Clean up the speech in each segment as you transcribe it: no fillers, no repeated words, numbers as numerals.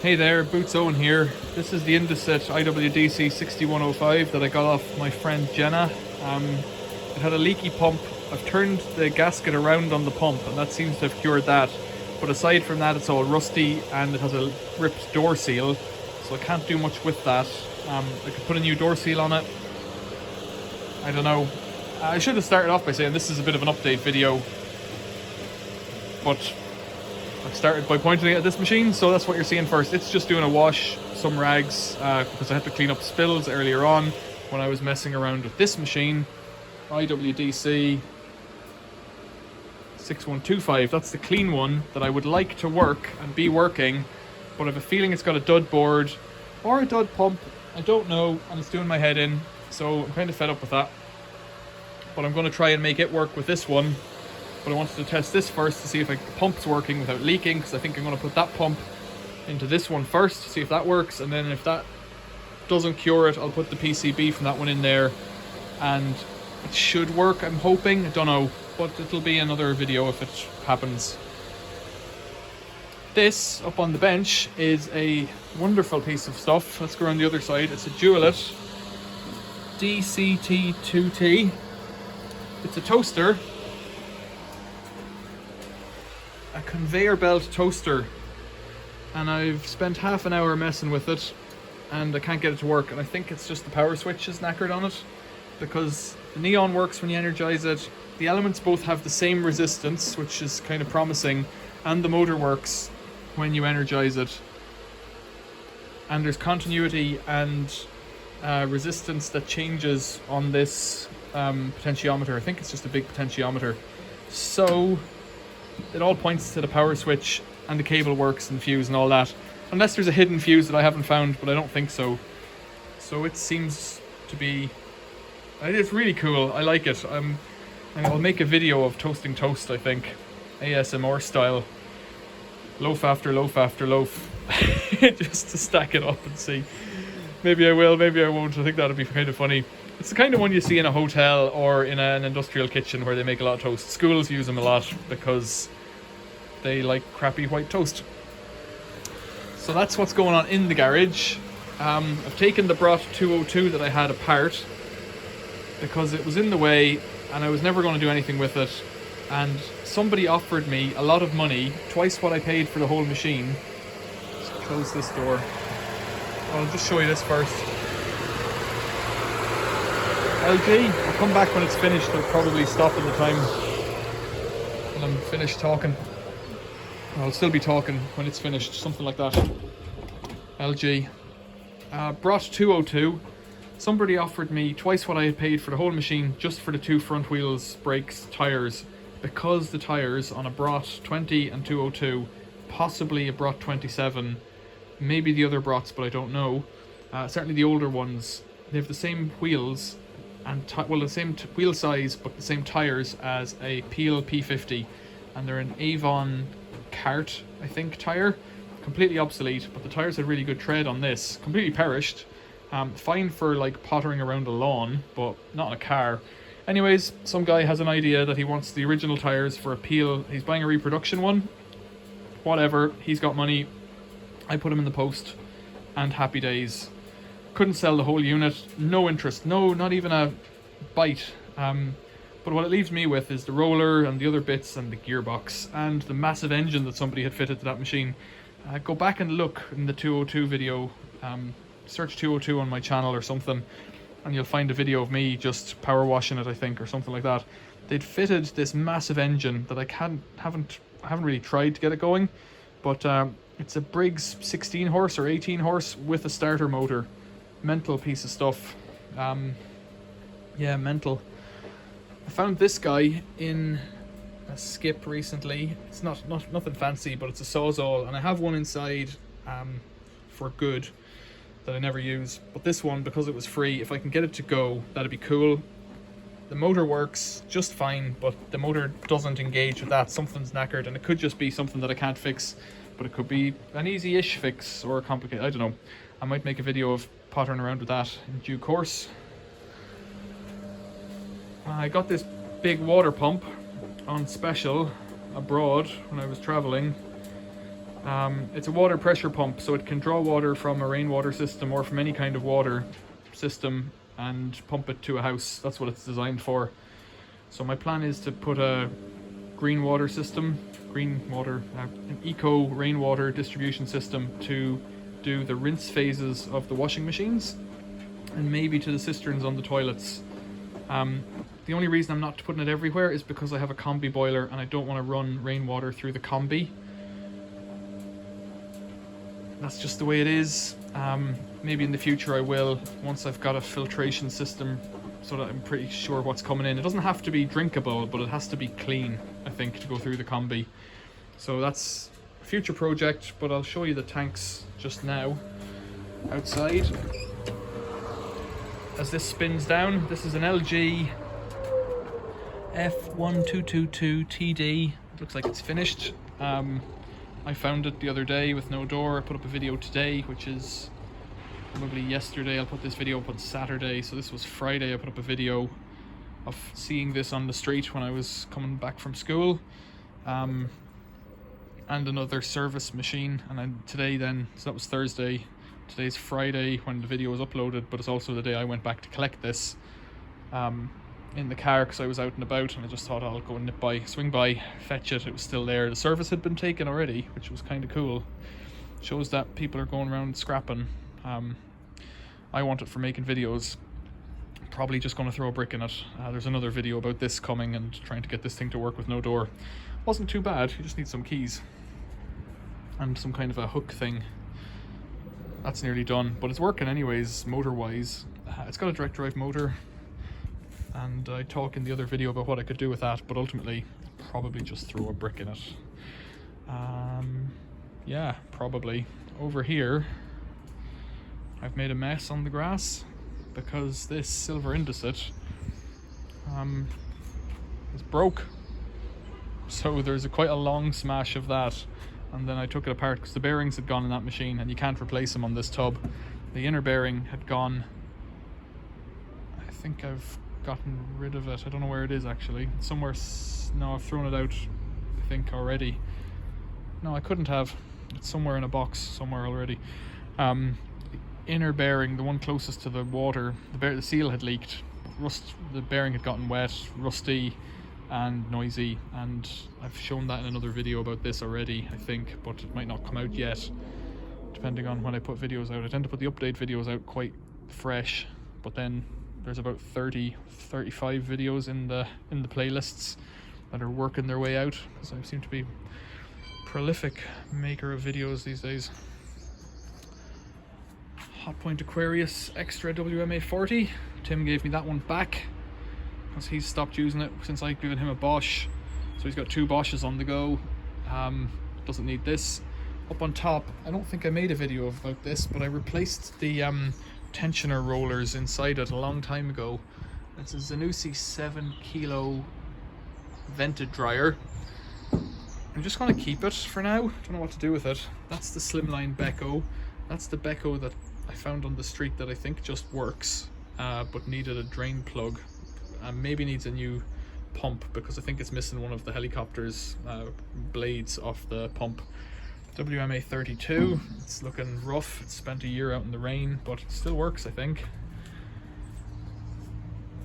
Hey there, Boots Owen here. This is the Indesit IWDC 6105 that I got off my friend Jenna. It had a leaky pump. I've turned the gasket around on the pump and that seems to have cured that. But aside from that, it's all rusty and it has a ripped door seal, so I can't do much with that. I could put a new door seal on it. I don't know. I should have started off by saying this is a bit of an update video, but I've started by pointing at this machine, so that's what you're seeing first. It's just doing a wash, some rags, because I had to clean up spills earlier on when I was messing around with this machine. IWDC 6125, that's the clean one that I would like to work and be working, but I have a feeling it's got a dud board or a dud pump, I don't know, and it's doing my head in, so I'm kind of fed up with that. But I'm going to try and make it work with this one. But I wanted to test this first to see if the pump's working without leaking, because I think I'm going to put that pump into this one first to see if that works, and then if that doesn't cure it, I'll put the PCB from that one in there, and it should work, I'm hoping. I don't know, but it'll be another video if it happens. This, up on the bench, is a wonderful piece of stuff. Let's go around the other side. It's a Dualit DCT2T. It's a toaster. A conveyor belt toaster, and I've spent half an hour messing with it and I can't get it to work, and I think it's just the power switch is knackered on it, because the neon works when you energize it, the elements both have the same resistance, which is kind of promising, and the motor works when you energize it, and there's continuity and resistance that changes on this potentiometer. I think it's just a big potentiometer, so it all points to the power switch, and the cable works and fuse and all that. Unless there's a hidden fuse that I haven't found, but I don't think so. So it seems to be... It's really cool. I like it. I'll make a video of toasting toast, I think. ASMR style. Loaf after loaf after loaf. Just to stack it up and see. Maybe I will, maybe I won't. I think that'd be kind of funny. It's the kind of one you see in a hotel or in an industrial kitchen where they make a lot of toast. Schools use them a lot because they like crappy white toast. So that's what's going on in the garage. I've taken the Brott 202 that I had apart because it was in the way and I was never going to do anything with it. And somebody offered me a lot of money, twice what I paid for the whole machine. Just close this door. I'll just show you this first. LG, I'll come back when it's finished. I'll probably stop in the time when I'm finished talking. I'll still be talking when it's finished, something like that. LG. Brott 202. Somebody offered me twice what I had paid for the whole machine just for the two front wheels, brakes, tyres. Because the tyres on a Brott 20 and 202, possibly a Brott 27, maybe the other Brotts, but I don't know. Certainly the older ones, they have the same wheels, and the same wheel size, but the same tyres as a Peel P50, and they're an Avon Cart, I think, tyre. Completely obsolete, but the tyres had really good tread on this. Completely perished. Fine for like pottering around a lawn, but not in a car. Anyways, some guy has an idea that he wants the original tyres for a Peel. He's buying a reproduction one. Whatever, he's got money. I put him in the post, and happy days. Couldn't sell the whole unit, no interest, no, not even a bite. But what it leaves me with is the roller and the other bits and the gearbox and the massive engine that somebody had fitted to that machine. Go back and look in the 202 video, search 202 on my channel or something, and you'll find a video of me just power washing it, I think, or something like that. They'd fitted this massive engine that I haven't really tried to get it going, but it's a Briggs 16 horse or 18 horse with a starter motor. Mental piece of stuff. Yeah, mental. I found this guy in a skip recently. It's nothing fancy, but it's a Sawzall, and I have one inside for good that I never use. But this one, because it was free, if I can get it to go, that'd be cool. The motor works just fine, but the motor doesn't engage with that. Something's knackered, and it could just be something that I can't fix, but it could be an easy-ish fix or a complicated, I don't know. I might make a video of pottering around with that in due course. I got this big water pump on special abroad when I was traveling. It's a water pressure pump, so it can draw water from a rainwater system or from any kind of water system and pump it to a house. That's what it's designed for. So my plan is to put a green water system, an eco rainwater distribution system to do the rinse phases of the washing machines, and maybe to the cisterns on the toilets. The only reason I'm not putting it everywhere is because I have a combi boiler and I don't want to run rainwater through the combi. That's just the way it is. Maybe in the future I will, once I've got a filtration system so that I'm pretty sure what's coming in. It doesn't have to be drinkable, but it has to be clean, I think, to go through the combi. So that's a future project, but I'll show you the tanks just now outside. As this spins down, this is an LG F1222TD. It looks like it's finished. I found it the other day with no door. I put up a video today, which is probably yesterday. I'll put this video up on Saturday, so this was Friday. I put up a video of seeing this on the street when I was coming back from school, and another service machine. And then today then, so that was Thursday. Today's Friday when the video was uploaded, but it's also the day I went back to collect this in the car because I was out and about, and I just thought I'll go and swing by, fetch it. It was still there. The service had been taken already, which was kind of cool. Shows that people are going around scrapping. I want it for making videos. Probably just going to throw a brick in it. There's another video about this coming and trying to get this thing to work with no door. Wasn't too bad. You just need some keys and some kind of a hook thing. That's nearly done, but it's working anyways, motor wise. It's got a direct drive motor, and I talk in the other video about what I could do with that, but ultimately probably just throw a brick in it. Yeah, probably. Over here I've made a mess on the grass because this silver indesit is broke, so there's quite a long smash of that. And then I took it apart because the bearings had gone in that machine, and you can't replace them on this tub. The inner bearing had gone. I think I've gotten rid of it. I don't know where it is actually. Somewhere. No, I've thrown it out, I think, already. No, I couldn't have. It's somewhere in a box somewhere already. The inner bearing, the one closest to the water, the seal had leaked. The bearing had gotten wet, rusty and noisy, and I've shown that in another video about this already, I think, but it might not come out yet depending on when I put videos out. I tend to put the update videos out quite fresh, but then there's about 35 videos in the playlists that are working their way out, because I seem to be prolific maker of videos these days. Hotpoint Aquarius Extra WMA 40. Tim gave me that one back because he's stopped using it since I've given him a Bosch. So he's got 2 Bosches on the go. Doesn't need this. Up on top, I don't think I made a video about this, but I replaced the tensioner rollers inside it a long time ago. It's a Zanussi 7 kilo vented dryer. I'm just going to keep it for now. Don't know what to do with it. That's the slimline Beko. That's the Beko that I found on the street that I think just works, but needed a drain plug. Maybe needs a new pump because I think it's missing one of the helicopter's blades off the pump. WMA 32. It's looking rough. It's spent a year out in the rain, but it still works, I think.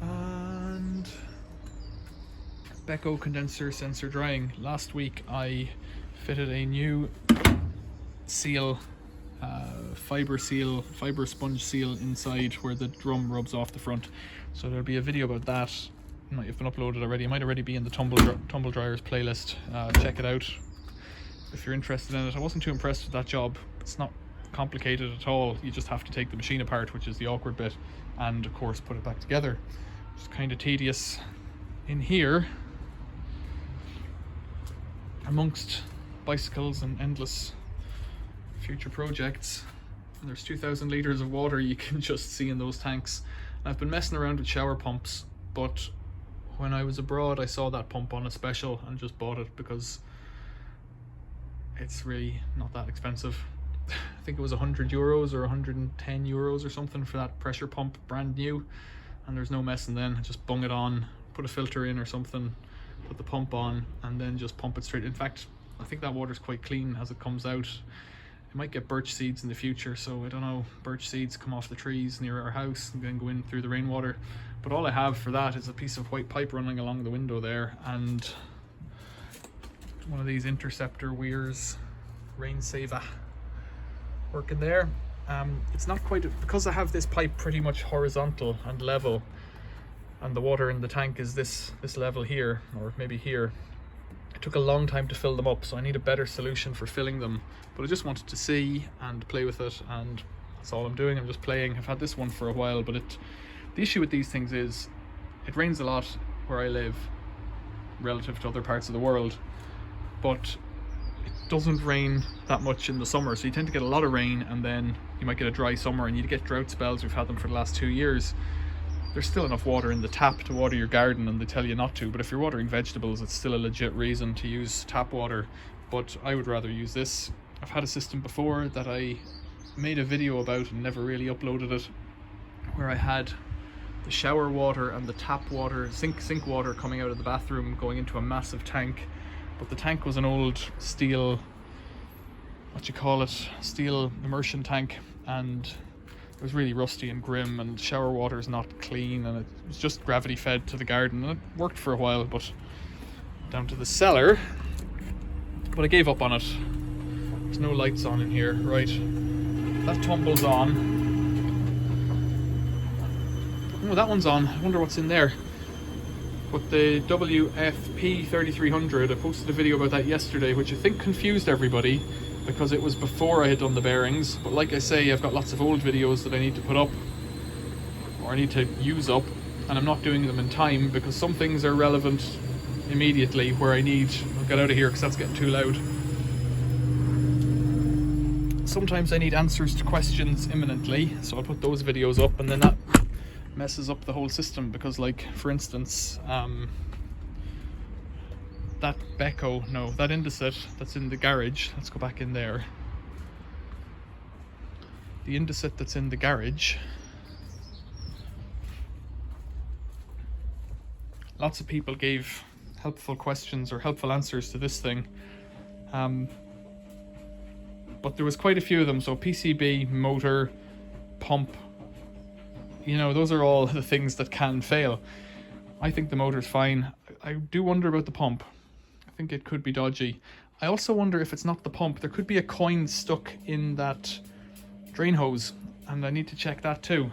And Beko condenser sensor drying. Last week I fitted a new seal, fiber sponge seal inside where the drum rubs off the front. So there'll be a video about that. It might have been uploaded already. It might already be in the tumble dryers playlist. Check it out if you're interested in it. I wasn't too impressed with that job. It's not complicated at all. You just have to take the machine apart, which is the awkward bit, and of course put it back together. It's kind of tedious. In here, amongst bicycles and endless future projects, and there's 2,000 litres of water you can just see in those tanks. I've been messing around with shower pumps, but when I was abroad I saw that pump on a special and just bought it because it's really not that expensive. I think it was 100 euros or 110 euros or something for that pressure pump, brand new, and there's no messing then. Just bung it on, put a filter in or something, put the pump on, and then just pump it straight. In fact, I think that water's quite clean as it comes out. It might get birch seeds in the future, so I don't know, birch seeds come off the trees near our house and then go in through the rainwater. But all I have for that is a piece of white pipe running along the window there, and one of these interceptor weirs, rain saver, working there. It's not quite, because I have this pipe pretty much horizontal and level, and the water in the tank is this level here, or maybe here. It took a long time to fill them up, so I need a better solution for filling them. But I just wanted to see and play with it, and that's all I'm doing. I'm just playing. I've had this one for a while, but the issue with these things is it rains a lot where I live relative to other parts of the world, but it doesn't rain that much in the summer, so you tend to get a lot of rain and then you might get a dry summer, and you get drought spells. We've had them for the last 2 years. There's still enough water in the tap to water your garden, and they tell you not to, but if you're watering vegetables, it's still a legit reason to use tap water. But I would rather use this. I've had a system before that I made a video about and never really uploaded it, where I had the shower water and the tap water, sink water coming out of the bathroom going into a massive tank. But the tank was an old steel, steel immersion tank, and it was really rusty and grim, and shower water is not clean, and it was just gravity fed to the garden, and it worked for a while, but down to the cellar. But I gave up on it. There's no lights on in here. Right, that tumbles on. Oh, that one's on. I wonder what's in there. But the WFP 3300, I posted a video about that yesterday, which I think confused everybody, because it was before I had done the bearings. But like I say, I've got lots of old videos that I need to put up, or I need to use up, and I'm not doing them in time because some things are relevant immediately where I'll get out of here because that's getting too loud. Sometimes I need answers to questions imminently, so I'll put those videos up, and then that messes up the whole system, because, like, for instance, that that indesit that's in the garage, let's go back in there. The indesit that's in the garage, lots of people gave helpful questions or helpful answers to this thing, but there was quite a few of them. So PCB, motor, pump, those are all the things that can fail. I think the motor's fine. I do wonder about the pump. I think it could be dodgy. I also wonder if it's not the pump. There could be a coin stuck in that drain hose, and I need to check that too.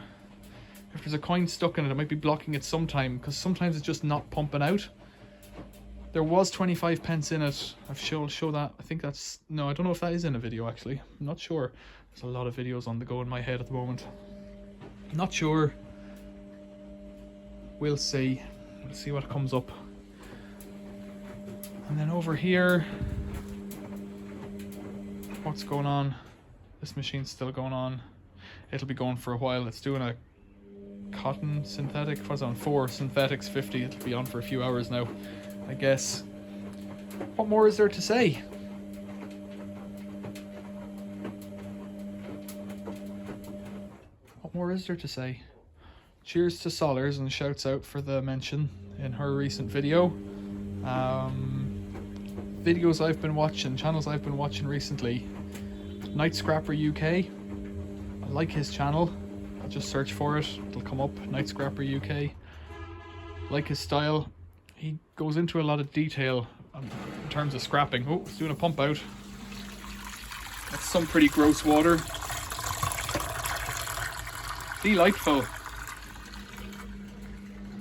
If there's a coin stuck in it, it might be blocking it sometime, because sometimes it's just not pumping out. There was 25 pence in it. I've show that. I think that's, no, I don't know if that is in a video actually. I'm not sure. There's a lot of videos on the go in my head at the moment. Not sure. We'll see. We'll see what comes up. And then over here, what's going on? This machine's still going on. It'll be going for a while. It's doing a cotton synthetic. What's on 4 synthetics 50. It'll be on for a few hours now, I guess. What more is there to say? What more is there to say? Cheers to Solers, and shouts out for the mention in her recent video. Videos I've been watching, channels I've been watching recently. Night Scrapper UK. I like his channel. I'll just search for it. It'll come up. Night Scrapper UK. Like his style. He goes into a lot of detail in terms of scrapping. Oh, it's doing a pump out. That's some pretty gross water. Delightful.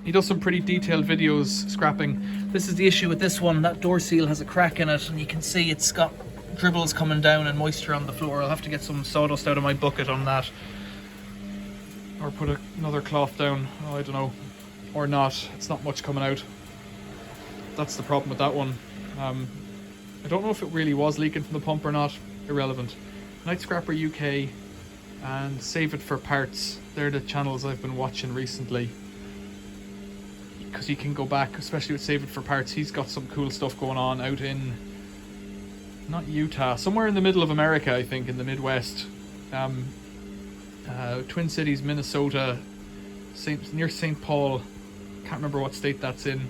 He does some pretty detailed videos scrapping. This is the issue with this one. That door seal has a crack in it, and you can see it's got dribbles coming down and moisture on the floor. I'll have to get some sawdust out of my bucket on that, or put another cloth down. Oh, I don't know, or not. It's not much coming out. That's the problem with that one. I don't know if it really was leaking from the pump or not. Irrelevant. Night Scrapper UK and Save It for Parts. They're the channels I've been watching recently, because you can go back, especially with Save It for Parts. He's got some cool stuff going on out in, not Utah, somewhere in the middle of America, I think, in the Midwest. Twin Cities, Minnesota, near St. Paul. Can't remember what state that's in.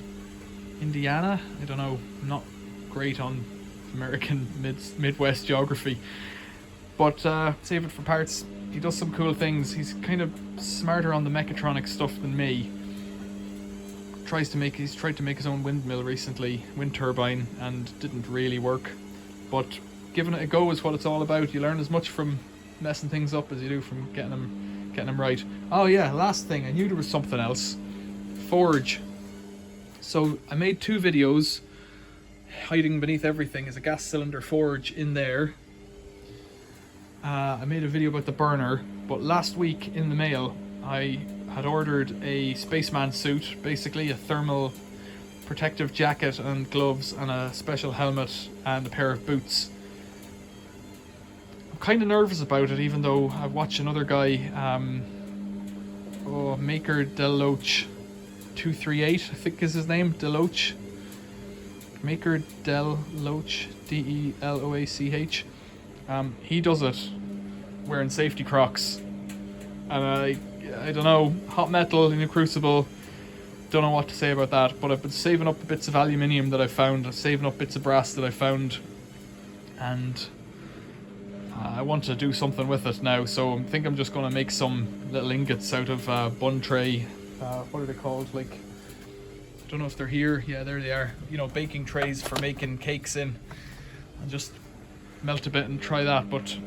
Indiana? I don't know. I'm not great on American Midwest geography. But save it for parts. He does some cool things. He's kind of smarter on the mechatronic stuff than me. He's tried to make his own windmill recently, wind turbine, and didn't really work. But giving it a go is what it's all about. You learn as much from messing things up as you do from getting them right. Oh yeah, last thing, I knew there was something else. Forge. So I made 2 videos. Hiding beneath everything is a gas cylinder forge in there. I made a video about the burner, but last week in the mail I had ordered a spaceman suit, basically a thermal protective jacket and gloves and a special helmet and a pair of boots. I'm kind of nervous about it, even though I've watched another guy, Maker Deloach 238, I think is his name, Deloach. Maker Deloach, Deloach. He does it wearing safety Crocs, and I don't know, hot metal in a crucible, don't know what to say about that, but I've been saving up bits of aluminium that I found, saving up bits of brass that I found, and I want to do something with it now, so I think I'm just going to make some little ingots out of bun tray, what are they called, like, I don't know if they're here, yeah there they are, you know, baking trays for making cakes in, and just melt a bit and try that. But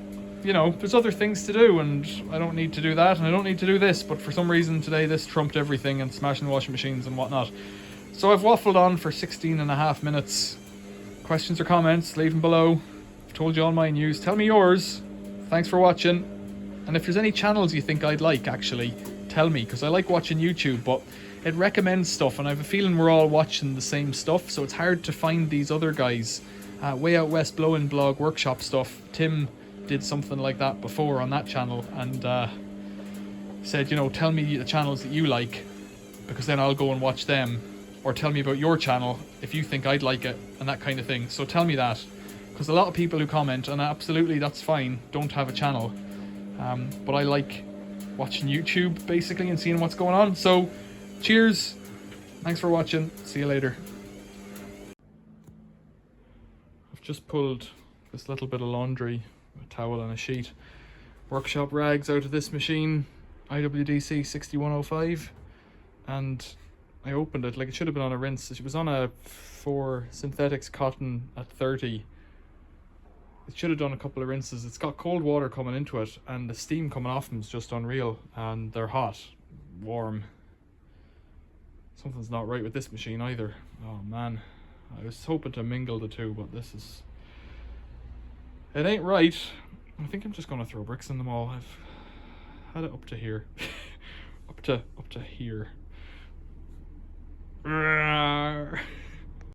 you know, there's other things to do, and I don't need to do that, and I don't need to do this, but for some reason today this trumped everything, and smashing washing machines and whatnot. So I've waffled on for 16.5 minutes. Questions or comments, leave them below. I've told you all my news, tell me yours. Thanks for watching, and if there's any channels you think I'd like, actually tell me, because I like watching YouTube, but it recommends stuff, and I have a feeling we're all watching the same stuff, so it's hard to find these other guys. Way Out West Blow-In Blog workshop stuff, Tim did something like that before on that channel, and said, you know, tell me the channels that you like, because then I'll go and watch them, or tell me about your channel if you think I'd like it, and that kind of thing. So tell me that, because a lot of people who comment, and absolutely that's fine, don't have a channel, but I like watching YouTube basically and seeing what's going on. So cheers, thanks for watching, see you later. I've just pulled this little bit of laundry, a towel and a sheet, workshop rags out of this machine, IWDC 6105, and I opened it, like it should have been on a rinse. It was on a 4 synthetics cotton at 30. It should have done a couple of rinses. It's got cold water coming into it, and the steam coming off them is just unreal, and they're hot, warm. Something's not right with this machine either. Oh man, I was hoping to mingle the two, but this is, it ain't right. I think I'm just gonna throw bricks in them all. I've had it up to here. up to here.